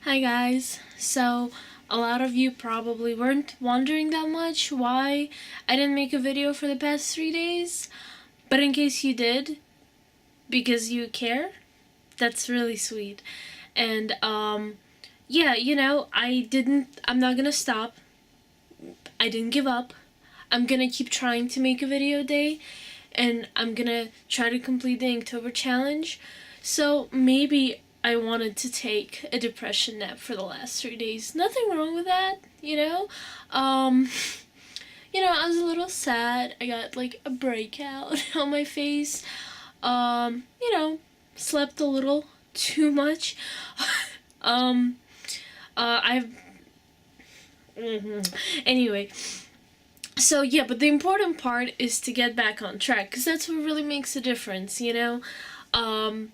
Hi guys. So, a lot of you probably weren't wondering that much why I didn't make a video for the past 3 days. But in case you did, because you care, that's really sweet. And, yeah, I'm not gonna stop. I didn't give up. I'm gonna keep trying to make a video a day. And I'm gonna try to complete the Inktober challenge. So maybe I wanted to take a depression nap for the last 3 days. Nothing wrong with that, you know? Um, I was a little sad. I got like a breakout on my face. Um, you know, slept a little too much. um, I've. Anyway, so yeah, but the important part is to get back on track because that's what really makes a difference, Um,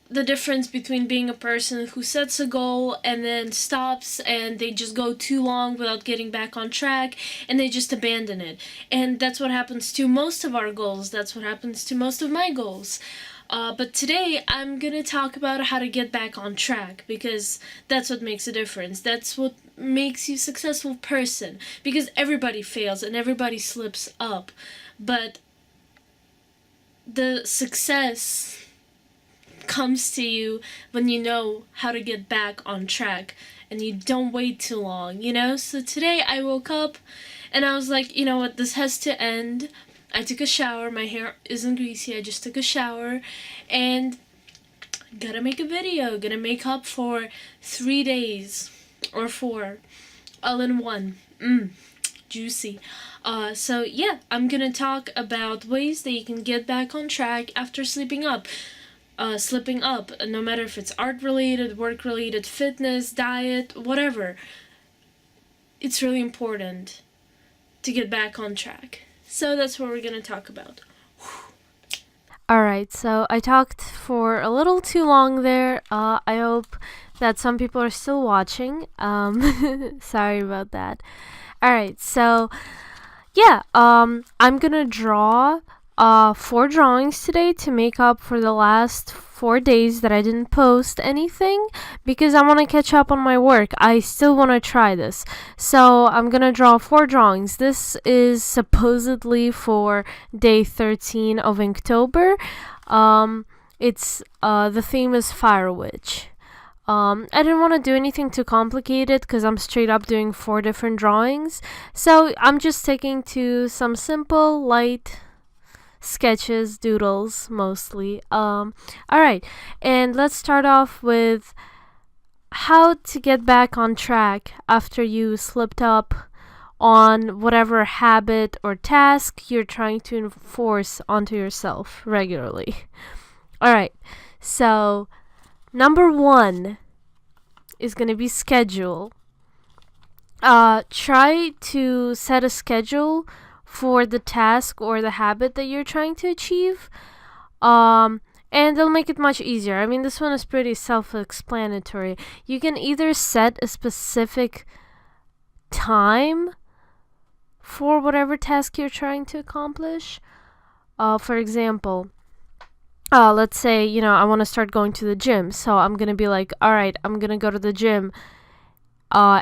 the difference between being a person who sets a goal and then stops and they just go too long without getting back on track and they just abandon it. And that's what happens to most of our goals. That's what happens to most of my goals. But today I'm gonna talk about how to get back on track because that's what makes a difference. That's what makes you a successful person because everybody fails and everybody slips up. But the success comes to you when you know how to get back on track and you don't wait too long, So today I woke up and I was like, you know what, this has to end. I took a shower, my hair isn't greasy, I just took a shower and gotta make a video, gonna make up for 3 days or 4 all in one. Juicy. So yeah, I'm gonna talk about ways that you can get back on track after slipping up, no matter if it's art related, work related, fitness, diet, whatever. It's really important to get back on track. So that's what we're gonna talk about. Alright, so I talked for a little too long there. I hope that some people are still watching. Sorry about that. Alright, so yeah, I'm gonna draw 4 drawings today to make up for the last 4 days that I didn't post anything because I want to catch up on my work. I still want to try this. So I'm gonna draw 4 drawings. This is supposedly for day 13 of Inktober. The theme is Fire Witch. I didn't want to do anything too complicated because I'm straight up doing 4 different drawings. So I'm just sticking to some simple, light sketches, doodles mostly. Alright, and let's start off with how to get back on track after you slipped up on whatever habit or task you're trying to enforce onto yourself regularly. Alright, so number 1 is going to be schedule. Try to set a schedule for the task or the habit that you're trying to achieve. And they'll make it much easier. I mean, this one is pretty self-explanatory. You can either set a specific time for whatever task you're trying to accomplish. For example, let's say, I want to start going to the gym. So I'm going to be like, all right, I'm going to go to the gym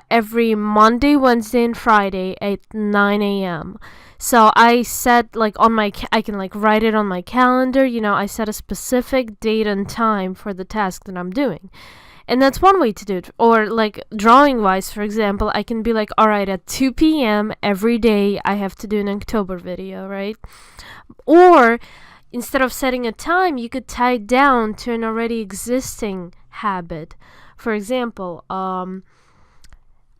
every Monday, Wednesday, and Friday at 9 a.m. So I set I can write it on my calendar. I set a specific date and time for the task that I'm doing. And that's one way to do it. Or drawing wise, for example, I can be like, all right, at 2 p.m. every day I have to do an Inktober video, right? Or instead of setting a time, you could tie it down to an already existing habit. For example,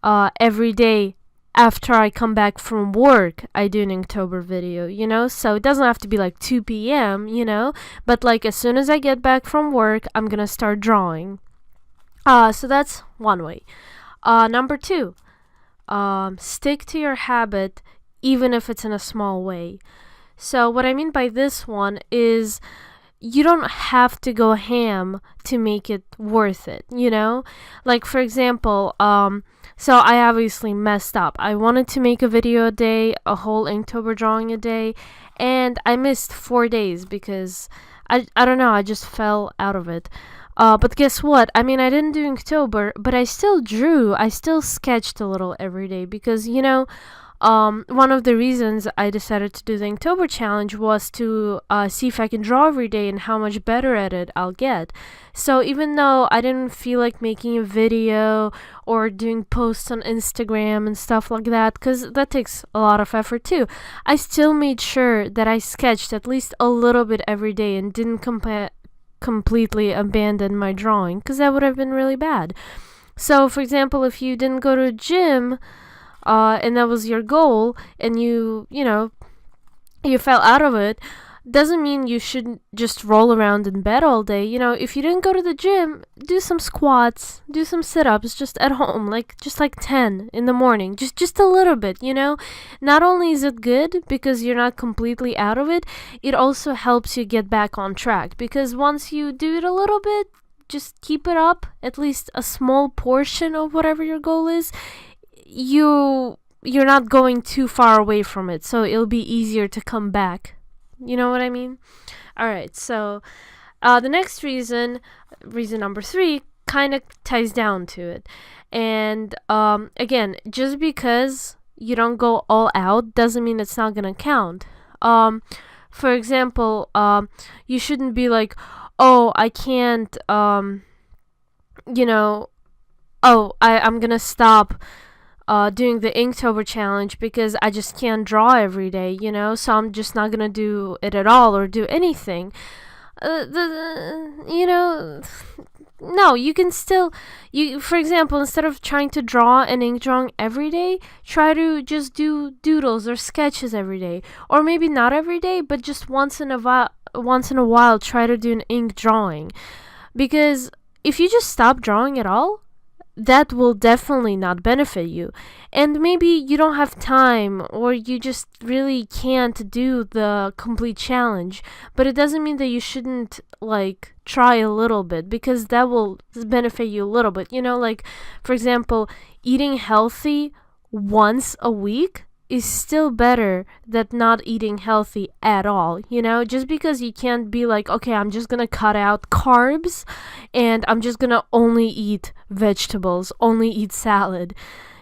every day after I come back from work, I do an Inktober video, So it doesn't have to be 2 p.m., But as soon as I get back from work, I'm gonna start drawing. So that's one way. Number 2, stick to your habit even if it's in a small way. So what I mean by this one is you don't have to go ham to make it worth it, for example, so I obviously messed up. I wanted to make a video a day, a whole Inktober drawing a day, and I missed 4 days because I don't know, I just fell out of it. But guess what? I mean, I didn't do Inktober, but I still drew. I still sketched a little every day because, one of the reasons I decided to do the Inktober challenge was to see if I can draw every day and how much better at it I'll get. So even though I didn't feel like making a video or doing posts on Instagram and stuff like that, because that takes a lot of effort too, I still made sure that I sketched at least a little bit every day and didn't completely abandon my drawing, because that would have been really bad. So, for example, if you didn't go to a gym, and that was your goal, and you fell out of it, doesn't mean you should just roll around in bed all day. If you didn't go to the gym, do some squats, do some sit-ups just at home, just like 10 in the morning, just a little bit. Not only is it good because you're not completely out of it, it also helps you get back on track, because once you do it a little bit, just keep it up, at least a small portion of whatever your goal is, you're not going too far away from it, so it'll be easier to come back. You know what I mean? Alright, so the next reason number 3, kind of ties down to it. And again, just because you don't go all out doesn't mean it's not gonna count. For example, you shouldn't be like, oh, I can't, I'm gonna stop doing the Inktober challenge because I just can't draw every day, so I'm just not gonna do it at all or do anything. No, you can still, for example, instead of trying to draw an ink drawing every day, try to just do doodles or sketches every day, or maybe not every day, but just once in a while try to do an ink drawing, because if you just stop drawing at all, that will definitely not benefit you. And maybe you don't have time, or you just really can't do the complete challenge, but it doesn't mean that you shouldn't try a little bit, because that will benefit you a little bit. For example, eating healthy once a week is still better than not eating healthy at all. Just because you can't be like, okay, I'm just gonna cut out carbs and I'm just gonna only eat vegetables, only eat salad.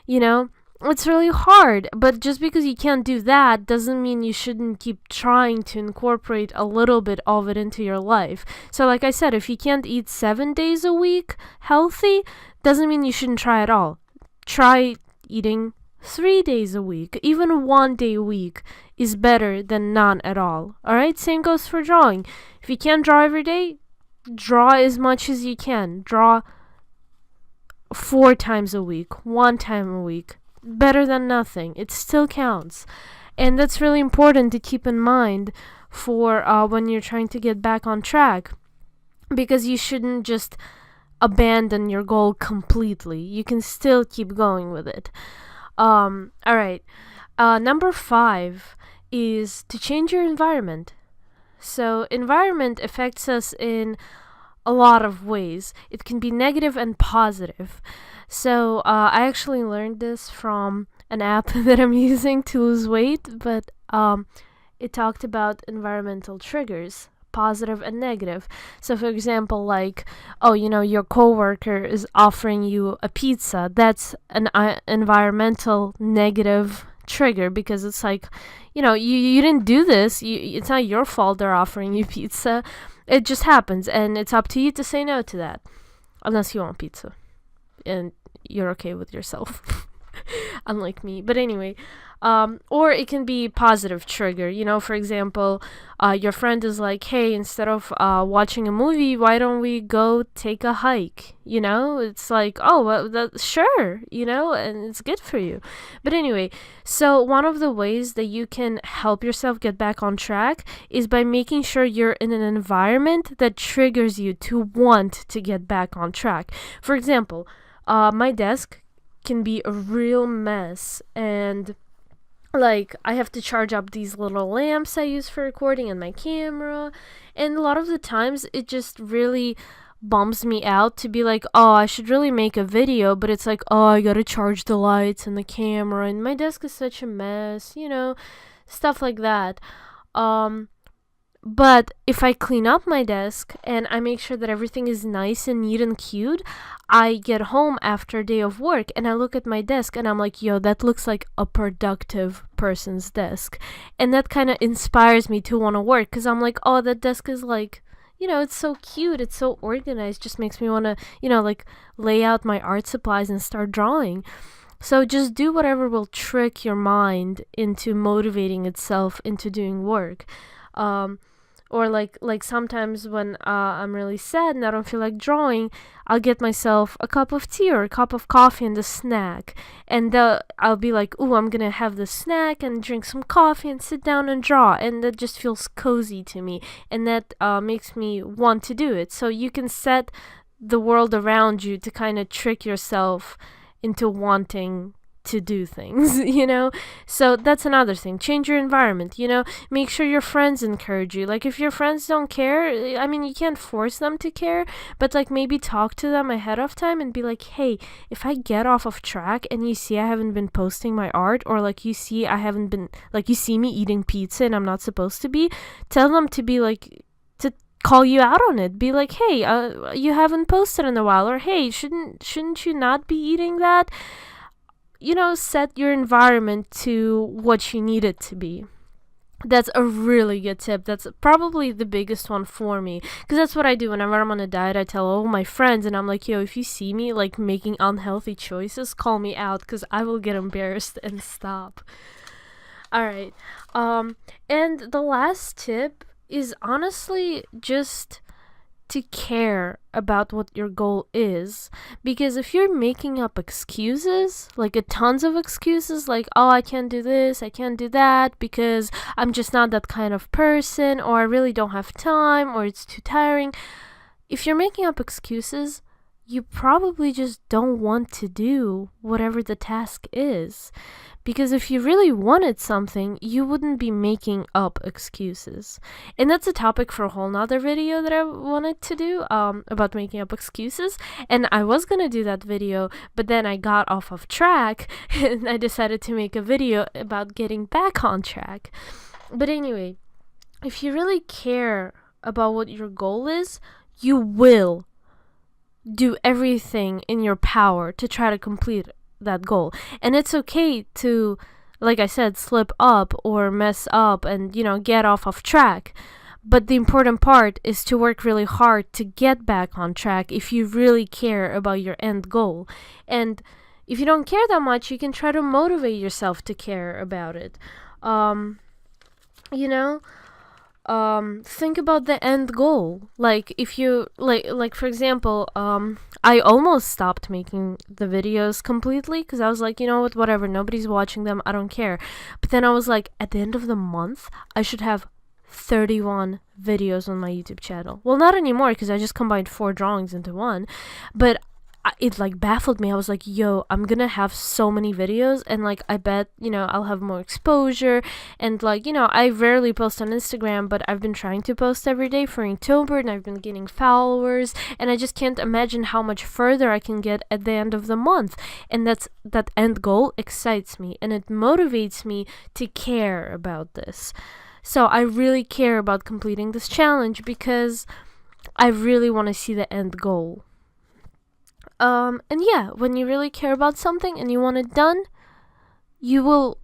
It's really hard, but just because you can't do that doesn't mean you shouldn't keep trying to incorporate a little bit of it into your life. So like I said, if you can't eat 7 days a week healthy, doesn't mean you shouldn't try at all. Try eating 3 days a week. Even 1 day a week is better than none at all. Alright? Same goes for drawing. If you can't draw every day, draw as much as you can. Draw 4 times a week, 1 time a week. Better than nothing. It still counts. And that's really important to keep in mind for when you're trying to get back on track, because you shouldn't just abandon your goal completely. You can still keep going with it. Alright. Number 5 is to change your environment. So, environment affects us in a lot of ways. It can be negative and positive. So, I actually learned this from an app that I'm using to lose weight, but it talked about environmental triggers, positive and negative. So for example, your coworker is offering you a pizza. That's an environmental negative trigger, because it's like, you didn't do this. It's not your fault they're offering you pizza. It just happens, and it's up to you to say no to that, unless you want pizza and you're okay with yourself. Unlike me. But anyway, or it can be positive trigger. For example, your friend is like, hey, instead of watching a movie, why don't we go take a hike? It's like, oh, well, sure, and it's good for you. But anyway, so one of the ways that you can help yourself get back on track is by making sure you're in an environment that triggers you to want to get back on track. For example, my desk can be a real mess, and I have to charge up these little lamps I use for recording and my camera, and a lot of the times it just really bums me out to be like, oh, I should really make a video, but it's like, oh, I gotta charge the lights and the camera, and my desk is such a mess, stuff like that. But if I clean up my desk and I make sure that everything is nice and neat and cute, I get home after a day of work and I look at my desk and I'm like, yo, that looks like a productive person's desk. And that kind of inspires me to want to work because I'm like, oh, that desk is like, it's so cute, it's so organized, just makes me want to, like lay out my art supplies and start drawing. So just do whatever will trick your mind into motivating itself into doing work. Or like sometimes when I'm really sad and I don't feel like drawing, I'll get myself a cup of tea or a cup of coffee and a snack, and I'll be like, ooh, I'm gonna have the snack and drink some coffee and sit down and draw, and that just feels cozy to me, and that makes me want to do it. So you can set the world around you to kind of trick yourself into wanting to do things, So that's another thing. Change your environment, make sure your friends encourage you. Like if your friends don't care, I mean, you can't force them to care, but like maybe talk to them ahead of time and be like, hey, if I get off of track and you see I haven't been posting my art, or like you see you see me eating pizza and I'm not supposed to be, tell them to be like, to call you out on it. Be like, hey, you haven't posted in a while, or hey, shouldn't you not be eating that? Set your environment to what you need it to be. That's a really good tip. That's probably the biggest one for me, because that's what I do whenever I'm on a diet. I tell all my friends and I'm like, yo, if you see me like making unhealthy choices, call me out, because I will get embarrassed and stop. All right. And the last tip is honestly just to care about what your goal is, because if you're making up excuses, like a tons of excuses, like, oh, I can't do this, I can't do that because I'm just not that kind of person, or I really don't have time, or it's too tiring. If you're making up excuses, you probably just don't want to do whatever the task is. Because if you really wanted something, you wouldn't be making up excuses. And that's a topic for a whole nother video that I wanted to do, about making up excuses. And I was gonna do that video, but then I got off of track and I decided to make a video about getting back on track. But anyway, if you really care about what your goal is, you will do everything in your power to try to complete that goal. And it's okay to, like I said, slip up or mess up and get off of track, but the important part is to work really hard to get back on track if you really care about your end goal. And if you don't care that much, you can try to motivate yourself to care about it. Think about the end goal. Like if you like for example, I almost stopped making the videos completely because I was like, you know what, whatever, nobody's watching them, I don't care. But then I was like, at the end of the month I should have 31 videos on my YouTube channel. Well, not anymore, because I just combined 4 drawings into one, but it like baffled me. I was like, yo, I'm gonna have so many videos, and like I bet I'll have more exposure, and like I rarely post on Instagram, but I've been trying to post every day for Inktober, and I've been getting followers, and I just can't imagine how much further I can get at the end of the month. And that end goal excites me and it motivates me to care about this. So I really care about completing this challenge because I really want to see the end goal. And yeah, when you really care about something and you want it done, you will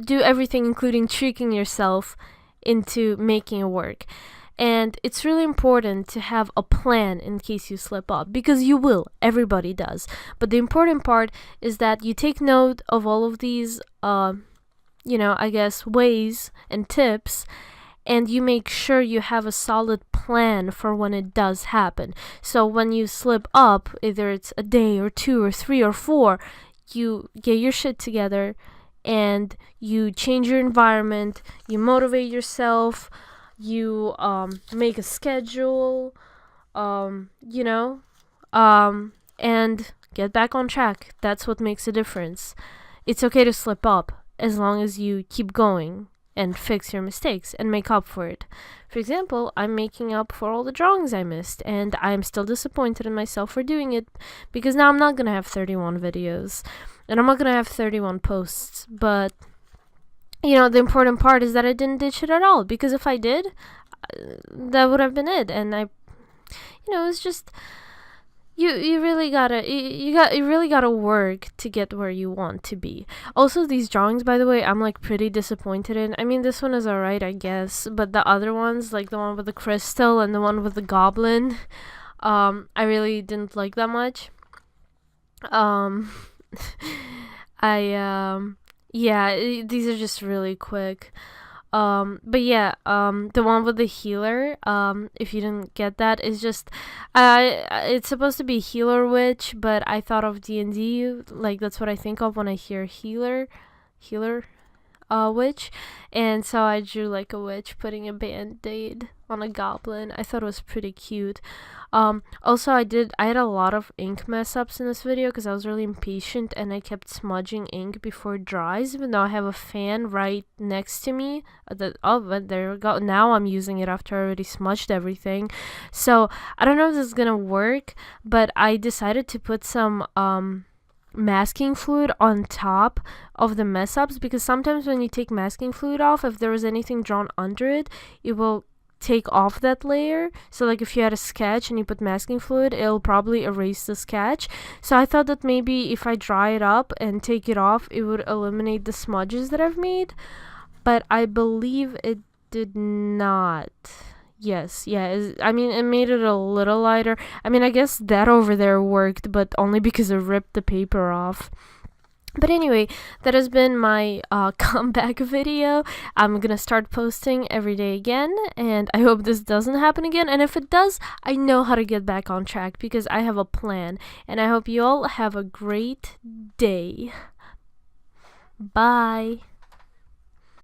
do everything, including tricking yourself into making it work. And it's really important to have a plan in case you slip up, because you will. Everybody does. But the important part is that you take note of all of these, I guess, ways and tips, and you make sure you have a solid plan for when it does happen. So when you slip up, either it's a day or 2 or 3 or 4, you get your shit together and you change your environment, you motivate yourself, you make a schedule, and get back on track. That's what makes a difference. It's okay to slip up as long as you keep going and fix your mistakes and make up for it. For example, I'm making up for all the drawings I missed, and I'm still disappointed in myself for doing it, because now I'm not gonna have 31 videos and I'm not gonna have 31 posts, but the important part is that I didn't ditch it at all, because if I did, that would have been it. And it's just, you really gotta you really gotta work to get where you want to be. Also, these drawings, by the way, I'm like pretty disappointed in. I mean, this one is alright, I guess, but the other ones, like the one with the crystal and the one with the goblin, I really didn't like that much. um these are just really quick. But yeah, the one with the healer, if you didn't get that, is just, it's supposed to be healer witch, but I thought of D&D, like that's what I think of when I hear healer witch, and so I drew like a witch putting a band-aid on a goblin. I thought it was pretty cute. Also, I had a lot of ink mess ups in this video because I was really impatient and I kept smudging ink before it dries, even though I have a fan right next to me. But there we go. Now I'm using it after I already smudged everything. So I don't know if this is gonna work, but I decided to put some masking fluid on top of the mess ups, because sometimes when you take masking fluid off, if there was anything drawn under it, it will take off that layer. So like if you had a sketch and you put masking fluid, it'll probably erase the sketch. So I thought that maybe if I dry it up and take it off, it would eliminate the smudges that I've made, but I believe it did not. Yes, yeah, I mean, it made it a little lighter. I mean, I guess that over there worked, but only because it ripped the paper off. But anyway, that has been my comeback video. I'm gonna start posting every day again, and I hope this doesn't happen again. And if it does, I know how to get back on track because I have a plan. And I hope you all have a great day. Bye.